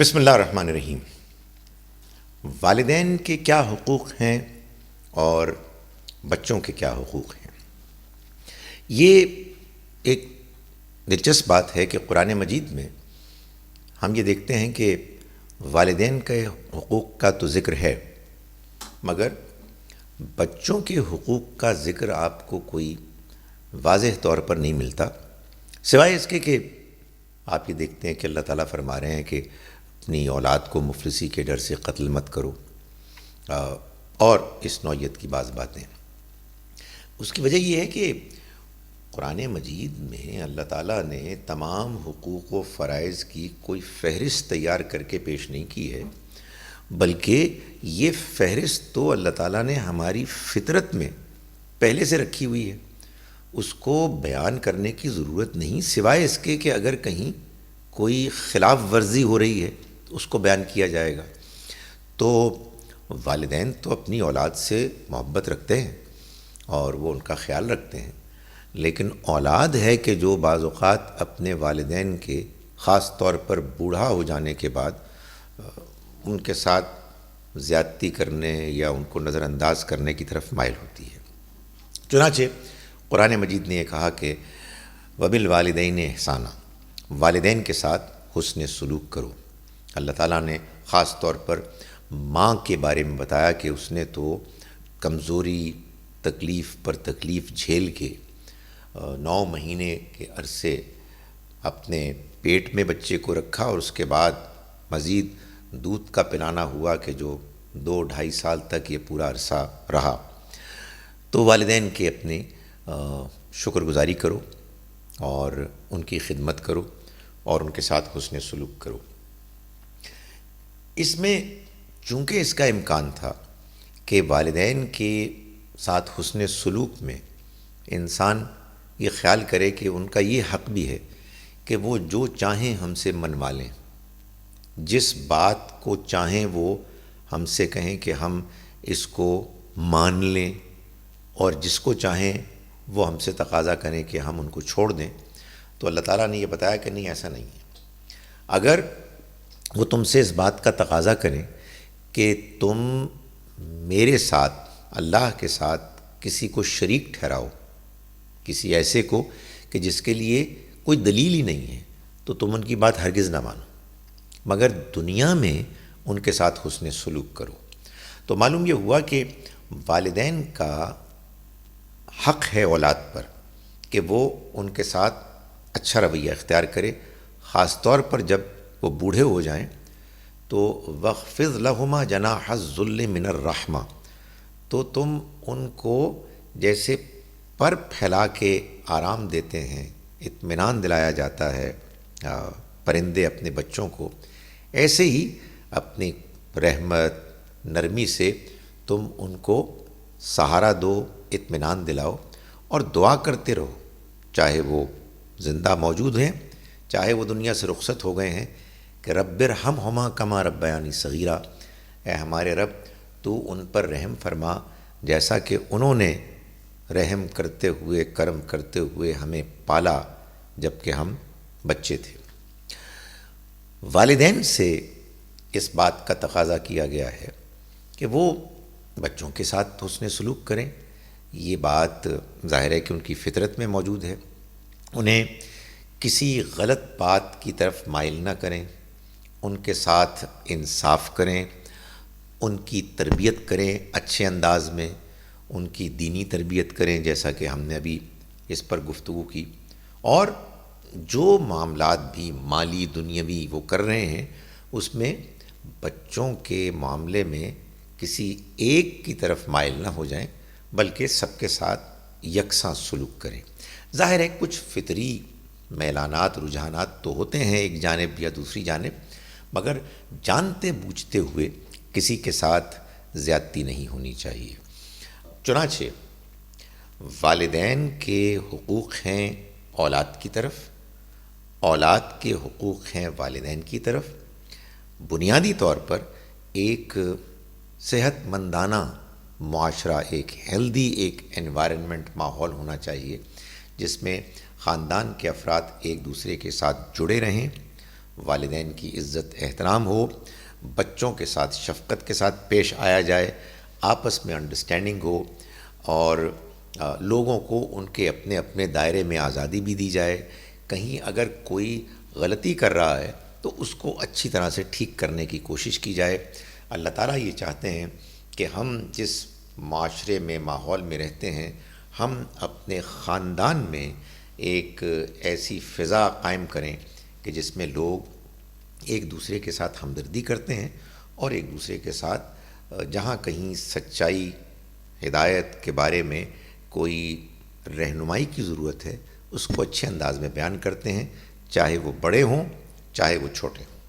بسم اللہ الرحمن الرحیم۔ والدین کے کیا حقوق ہیں اور بچوں کے کیا حقوق ہیں؟ یہ ایک دلچسپ بات ہے کہ قرآن مجید میں ہم یہ دیکھتے ہیں کہ والدین کے حقوق کا تو ذکر ہے، مگر بچوں کے حقوق کا ذکر آپ کو کوئی واضح طور پر نہیں ملتا، سوائے اس کے کہ آپ یہ دیکھتے ہیں کہ اللہ تعالیٰ فرما رہے ہیں کہ اپنی اولاد کو مفلسی کے ڈر سے قتل مت کرو، اور اس نوعیت کی بعض باتیں۔ اس کی وجہ یہ ہے کہ قرآن مجید میں اللہ تعالیٰ نے تمام حقوق و فرائض کی کوئی فہرست تیار کر کے پیش نہیں کی ہے، بلکہ یہ فہرست تو اللہ تعالیٰ نے ہماری فطرت میں پہلے سے رکھی ہوئی ہے، اس کو بیان کرنے کی ضرورت نہیں، سوائے اس کے کہ اگر کہیں کوئی خلاف ورزی ہو رہی ہے تو اس کو بیان کیا جائے گا۔ تو والدین تو اپنی اولاد سے محبت رکھتے ہیں اور وہ ان کا خیال رکھتے ہیں، لیکن اولاد ہے کہ جو بعض اوقات اپنے والدین کے خاص طور پر بوڑھا ہو جانے کے بعد ان کے ساتھ زیادتی کرنے یا ان کو نظر انداز کرنے کی طرف مائل ہوتی ہے۔ چنانچہ قرآن مجید نے یہ کہا کہ وَبِالْوَالِدَيْنِ احسانًا، والدین کے ساتھ حسن سلوک کرو۔ اللہ تعالیٰ نے خاص طور پر ماں کے بارے میں بتایا کہ اس نے تو کمزوری، تکلیف پر تکلیف جھیل کے 9 مہینے کے عرصے اپنے پیٹ میں بچے کو رکھا، اور اس کے بعد مزید دودھ کا پلانا ہوا کہ جو 2-2.5 سال تک یہ پورا عرصہ رہا۔ تو والدین کے اپنے شکر گزاری کرو اور ان کی خدمت کرو اور ان کے ساتھ حسن سلوک کرو۔ اس میں چونکہ اس کا امکان تھا کہ والدین کے ساتھ حسن سلوک میں انسان یہ خیال کرے کہ ان کا یہ حق بھی ہے کہ وہ جو چاہیں ہم سے منوا لیں، جس بات کو چاہیں وہ ہم سے کہیں کہ ہم اس کو مان لیں، اور جس کو چاہیں وہ ہم سے تقاضا کریں کہ ہم ان کو چھوڑ دیں، تو اللہ تعالیٰ نے یہ بتایا کہ نہیں، ایسا نہیں ہے۔ اگر وہ تم سے اس بات کا تقاضا کریں کہ تم میرے ساتھ، اللہ کے ساتھ کسی کو شریک ٹھہراؤ، کسی ایسے کو کہ جس کے لیے کوئی دلیل ہی نہیں ہے، تو تم ان کی بات ہرگز نہ مانو، مگر دنیا میں ان کے ساتھ حسن سلوک کرو۔ تو معلوم یہ ہوا کہ والدین کا حق ہے اولاد پر کہ وہ ان کے ساتھ اچھا رویہ اختیار کرے، خاص طور پر جب وہ بوڑھے ہو جائیں تو وَاخْفِضْ لَهُمَا جَنَاحَ الذُّلِّ مِنَ الرَّحْمَةِ، تو تم ان کو جیسے پر پھیلا کے آرام دیتے ہیں، اطمینان دلایا جاتا ہے پرندے اپنے بچوں کو، ایسے ہی اپنی رحمت، نرمی سے تم ان کو سہارا دو، اطمینان دلاؤ اور دعا کرتے رہو، چاہے وہ زندہ موجود ہیں، چاہے وہ دنیا سے رخصت ہو گئے ہیں، کہ رب ارحمہما کما ربیانی صغیرا، اے ہمارے رب تو ان پر رحم فرما جیسا کہ انہوں نے رحم کرتے ہوئے، کرم کرتے ہوئے ہمیں پالا جب کہ ہم بچے تھے۔ والدین سے اس بات کا تقاضا کیا گیا ہے کہ وہ بچوں کے ساتھ حسن سلوک کریں، یہ بات ظاہر ہے کہ ان کی فطرت میں موجود ہے، انہیں کسی غلط بات کی طرف مائل نہ کریں، ان کے ساتھ انصاف کریں، ان کی تربیت کریں اچھے انداز میں، ان کی دینی تربیت کریں جیسا کہ ہم نے ابھی اس پر گفتگو کی، اور جو معاملات بھی مالی دنیاوی وہ کر رہے ہیں اس میں بچوں کے معاملے میں کسی ایک کی طرف مائل نہ ہو جائیں، بلکہ سب کے ساتھ یکساں سلوک کریں۔ ظاہر ہے کچھ فطری میلانات، رجحانات تو ہوتے ہیں ایک جانب یا دوسری جانب، مگر جانتے بوجھتے ہوئے کسی کے ساتھ زیادتی نہیں ہونی چاہیے۔ چنانچہ والدین کے حقوق ہیں اولاد کی طرف، اولاد کے حقوق ہیں والدین کی طرف۔ بنیادی طور پر ایک صحت مندانہ معاشرہ، ایک ہیلدی ایک انوائرنمنٹ، ماحول ہونا چاہیے جس میں خاندان کے افراد ایک دوسرے کے ساتھ جڑے رہیں، والدین کی عزت احترام ہو، بچوں کے ساتھ شفقت کے ساتھ پیش آیا جائے، آپس میں انڈرسٹینڈنگ ہو، اور لوگوں کو ان کے اپنے اپنے دائرے میں آزادی بھی دی جائے۔ کہیں اگر کوئی غلطی کر رہا ہے تو اس کو اچھی طرح سے ٹھیک کرنے کی کوشش کی جائے۔ اللہ تعالیٰ یہ چاہتے ہیں کہ ہم جس معاشرے میں، ماحول میں رہتے ہیں، ہم اپنے خاندان میں ایک ایسی فضا قائم کریں کہ جس میں لوگ ایک دوسرے کے ساتھ ہمدردی کرتے ہیں، اور ایک دوسرے کے ساتھ جہاں کہیں سچائی، ہدایت کے بارے میں کوئی رہنمائی کی ضرورت ہے اس کو اچھے انداز میں بیان کرتے ہیں، چاہے وہ بڑے ہوں چاہے وہ چھوٹے ہوں۔